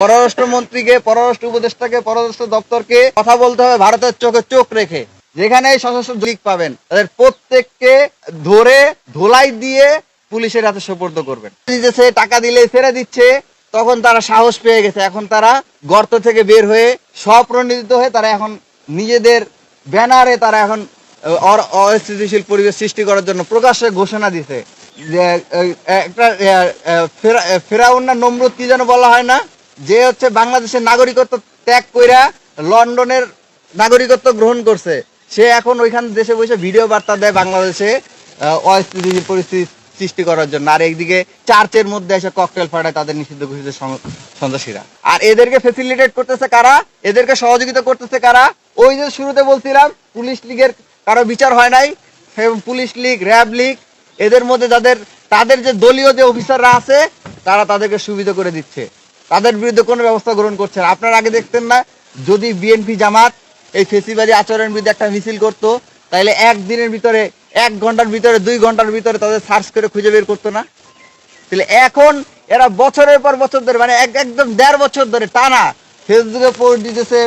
পররাষ্ট্রমন্ত্রীকে, পররাষ্ট্র উপদেষ্টাকে, পররাষ্ট্র দপ্তরকে কথা বলতে হবে ভারতের চোখে চোখ রেখে। যেখানে সশস্ত্র লীগ পাবেন তাদের প্রত্যেককে ধরে ধোলাই দিয়ে পুলিশের হাতে সোপর্দ করবেন। দিতেছে টাকা দিলে ছেড়ে দিচ্ছে, তখন তারা সাহস পেয়ে গেছে। এখন তারা গর্ত থেকে বের হয়ে স্বপ্রণোদিত হয়ে তারা এখন নিজেদের ব্যানারে তারা এখন অস্থিতিশীল পরিবেশ সৃষ্টি করার জন্য প্রকাশ্যে ঘোষণা দিছে যে একটা ফেরাউন না নমরুদ কি যেন বলা হয় না, যে হচ্ছে বাংলাদেশের নাগরিকত্ব ত্যাগ কইরা লন্ডনের নাগরিকত্ব গ্রহণ করছে, সে এখন ওইখানে দেশে বসে ভিডিও বার্তা দেয় বাংলাদেশে অস্থিতিশীল পরিস্থিতি সৃষ্টি করার জন্য। আর একদিকে চার্চের মধ্যে এসে ককটেল ফাটায় তাদের নিষিদ্ধ ঘোষিত সন্ত্রাসীরা। আর এদেরকে ফেসিলিটেট করতেছে কারা? এদেরকে সহযোগিতা করতেছে কারা? ওই যে শুরুতে বলছিলাম পুলিশ লীগের কারো বিচার হয় নাই, পুলিশ লীগ, র্যাব লীগ, এদের মধ্যে তাদের যে দলীয় যে অফিসাররা আছে তারা তাদেরকে সুবিধা করে দিচ্ছে, তাদের বিরুদ্ধে কোনো ব্যবস্থা গ্রহণ করছে না। আপনারা আগে দেখতেন না, যদি বিএনপি জামাত এই ফেসিবাদী আচরণের বিরুদ্ধে একটা মিছিল করতো, তাহলে একদিনের ভিতরে, 1 ঘন্টার ভিতরে, 2 ঘন্টার ভিতরে তাদের সার্চ করে খুঁজে বের করতো না? তাহলে এখন এরা বছরের পর বছর ধরে, মানে একদম 1.5 বছর ধরে টানা ফেসবুকে পোস্ট দিতেছে,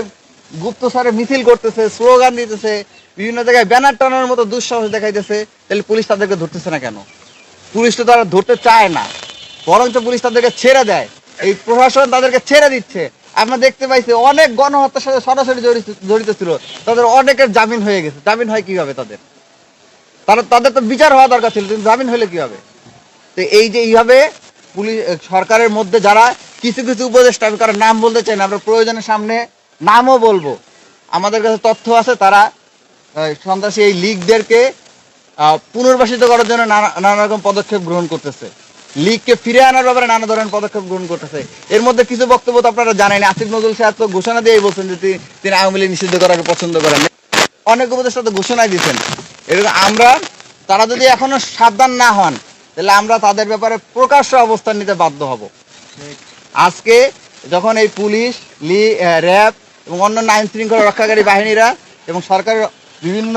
গুপ্তসারে মিছিল করতেছে, স্লোগান দিতেছে, বিভিন্ন জায়গায় ব্যানার টানানোর মতো দুঃসাহস দেখাইতেছে। তাহলে পুলিশ তাদেরকে ধরতেছে না কেন? পুলিশ তো তারা ধরতে চায় না, বরঞ্চ পুলিশ তাদেরকে ছেড়ে দেয়। এই প্রশাসন তাদেরকে ছেড়ে দিচ্ছে। আমরা দেখতে পাইছি অনেক গণহত্যার সাথে সরাসরি জড়িত ছিল, তাদের অনেকের জামিন হয়ে গেছে। জামিন হয় কিভাবে? তাদের তো বিচার হওয়া দরকার ছিল, কিন্তু জামিন হলে কি হবে? তো এই যে এইভাবে পুলিশ সরকারের মধ্যে যারা কিছু কিছু উপদেষ্টা, আমি কারো নাম বলতে চাই না, আমরা প্রয়োজনের সামনে নামও বলবো, আমাদের কাছে তথ্য আছে, তারা সন্ত্রাসী এই লীগদেরকে পুনর্বাসিত করার জন্য নানা রকম পদক্ষেপ গ্রহণ করতেছে, লীগকে ফিরে আনার ব্যাপারে নানা ধরনের পদক্ষেপ গ্রহণ করতেছে। এর মধ্যে কিছু বক্তব্য তো আপনারা জানেন, আসিফ নজরুল সাহেব তো ঘোষণা দিয়েই বলছেন যে তিনি আওয়ামী লীগ নিষিদ্ধ করাকে পছন্দ করেন। অনেক উপদেষ্টা তো ঘোষণাই দিচ্ছেন। এরকম তারা যদি এখনো সাবধান না হন, তাহলে আমরা তাদের ব্যাপারে প্রকাশ্য অবস্থান নিতে বাধ্য হব। আজকে যখন এই পুলিশ, র্যাব এবং অন্যান্য আইন শৃঙ্খলা রক্ষাকারী বাহিনীরা এবং সরকারের বিভিন্ন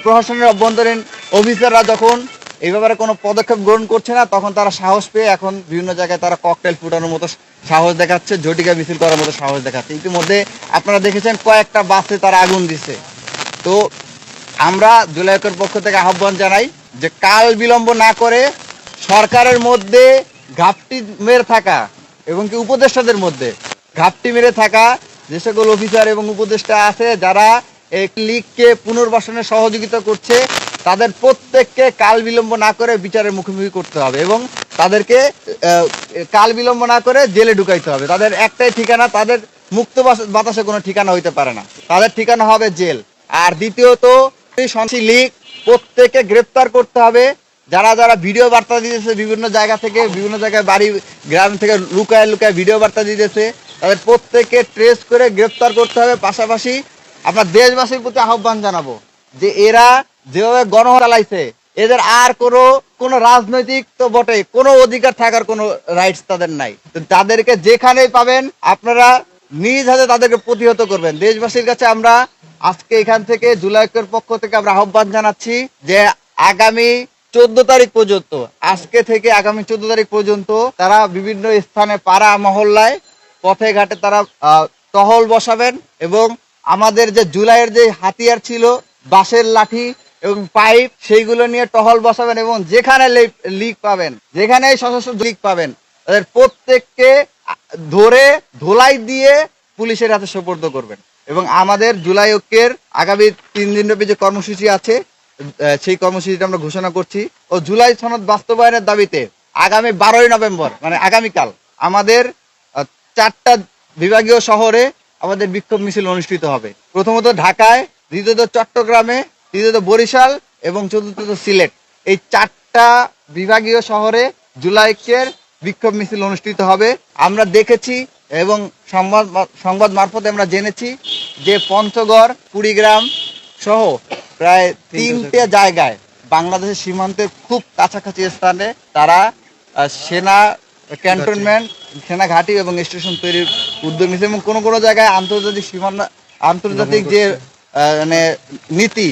প্রশাসনের অভ্যন্তরীণ অফিসাররা যখন এই ব্যাপারে কোনো পদক্ষেপ গ্রহণ করছে না, তখন তারা সাহস পেয়ে এখন বিভিন্ন জায়গায় তারা ককটেল ফুটানোর মতো সাহস দেখাচ্ছে, ঝটিকা মিছিল করার মতো সাহস দেখাচ্ছে। ইতিমধ্যে আপনারা দেখেছেন কয়েকটা বাসে তারা আগুন দিচ্ছে। তো আমরা জুলাই ঐক্যের পক্ষ থেকে আহ্বান জানাই যে কাল বিলম্ব না করে সরকারের মধ্যে ঘাপটি মেরে থাকা এবং কি উপদেষ্টাদের মধ্যে ঘাপটি মেরে থাকা যে সকল অফিসার এবং উপদেষ্টা আছে যারা এই লীগকে পুনর্বাসনে সহযোগিতা করছে, তাদের প্রত্যেককে কাল বিলম্ব না করে বিচারের মুখোমুখি করতে হবে এবং তাদেরকে কাল বিলম্ব না করে জেলে ঢুকাইতে হবে। তাদের একটাই ঠিকানা, তাদের মুক্ত বাতাসে কোনো ঠিকানা হইতে পারে না, তাদের ঠিকানা হবে জেল। আর দ্বিতীয়ত সন্ত্রাসী লীগ প্রত্যেকে গ্রেপ্তার করতে হবে। যারা যারা ভিডিও বার্তা দিতেছে বিভিন্ন জায়গা থেকে, বিভিন্ন জায়গায় বাড়ি গ্রাম থেকে লুকায় লুকায় ভিডিও বার্তা দিতেছে, তাদের প্রত্যেককে ট্রেস করে গ্রেপ্তার করতে হবে। পাশাপাশি আমরা দেশবাসীর প্রতি আহ্বান জানাবো যে এরা যেভাবে গণহত্যা চালাইছে, এদের আর কোনো রাজনৈতিক তো বটে কোনো অধিকার থাকার কোনো রাইটস তাদের নাই। তাদেরকে যেখানেই পাবেন আপনারা নিজ হাতে তাদেরকে প্রতিহত করবেন। দেশবাসীর কাছে আমরা আজকে এখান থেকে জুলাই ঐক্যের পক্ষ থেকে আমরা আহ্বান জানাচ্ছি যে আগামী 14 তারিখ পর্যন্ত, আজকে থেকে আগামী 14 তারিখ পর্যন্ত তারা বিভিন্ন স্থানে, পাড়া মহল্লায়, পথে ঘাটে তারা টহল বসাবেন এবং আমাদের যে জুলাইয়ের যে হাতিয়ার ছিল, বাঁশের লাঠি এবং পাইপ, সেইগুলো নিয়ে টহল বসাবেন এবং যেখানে লীগ পাবেন, যেখানে সশস্ত্র লীগ পাবেন, তাদের প্রত্যেককে ধরে ধোলাই দিয়ে পুলিশের হাতে সোপর্দ করবেন। এবং আমাদের জুলাই ঐক্যের আগামী 3 দিনব্যাপী যে কর্মসূচি আছে, সেই কর্মসূচিটা আমরা ঘোষণা করছি। ও জুলাই সনদ বাস্তবায়নের দাবিতে আগামী 12ই নভেম্বর, মানে আগামীকাল, আমাদের 4টা বিভাগীয় শহরে আমাদের বিক্ষোভ মিছিল অনুষ্ঠিত হবে। প্রথমত ঢাকায়, দ্বিতীয়ত চট্টগ্রামে, তৃতীয়ত বরিশাল এবং চতুর্থত সিলেট। এই 4টা বিভাগীয় শহরে জুলাই ঐক্যের বিক্ষোভ মিছিল অনুষ্ঠিত হবে। আমরা দেখেছি এবং সংবাদ মারফতে আমরা জেনেছি যে পঞ্চগড়, কুড়িগ্রাম সহ প্রায় 3টে জায়গায় বাংলাদেশের সীমান্তের খুব কাছাকাছি স্থানে তারা সেনা ক্যান্টনমেন্ট, সেনা ঘাঁটি এবং স্টেশন তৈরির উদ্যোগ নিচ্ছে এবং কোনো কোনো জায়গায় আন্তর্জাতিক যে মানে নীতি,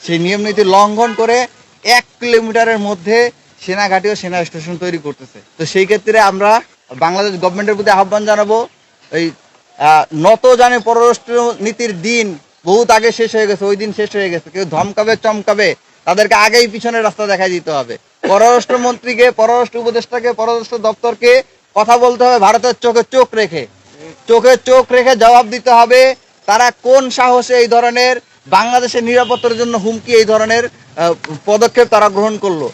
সেই নিয়ম নীতি লঙ্ঘন করে 1 কিলোমিটারের মধ্যে সেনা ঘাঁটি ও সেনা স্টেশন তৈরি করতেছে। তো সেই ক্ষেত্রে আমরা বাংলাদেশ গভর্নমেন্টের প্রতি আহ্বান জানাবো ওই নত জানে পররাষ্ট্র নীতির দিন বহুত আগে শেষ হয়ে গেছে, ওই দিন শেষ হয়ে গেছে। কেউ ধমকাবে চমকাবে, তাদেরকে আগেই পিছনের রাস্তা দেখাই দিতে হবে। পররাষ্ট্রমন্ত্রীকে, পররাষ্ট্র উপদেষ্টাকে, পররাষ্ট্র দপ্তরকে কথা বলতে হবে ভারতের চোখে চোখ রেখে, চোখে চোখ রেখে জবাব দিতে হবে তারা কোন সাহসে এই ধরনের বাংলাদেশের নিরাপত্তার জন্য হুমকি, এই ধরনের পদক্ষেপ তারা গ্রহণ করলো।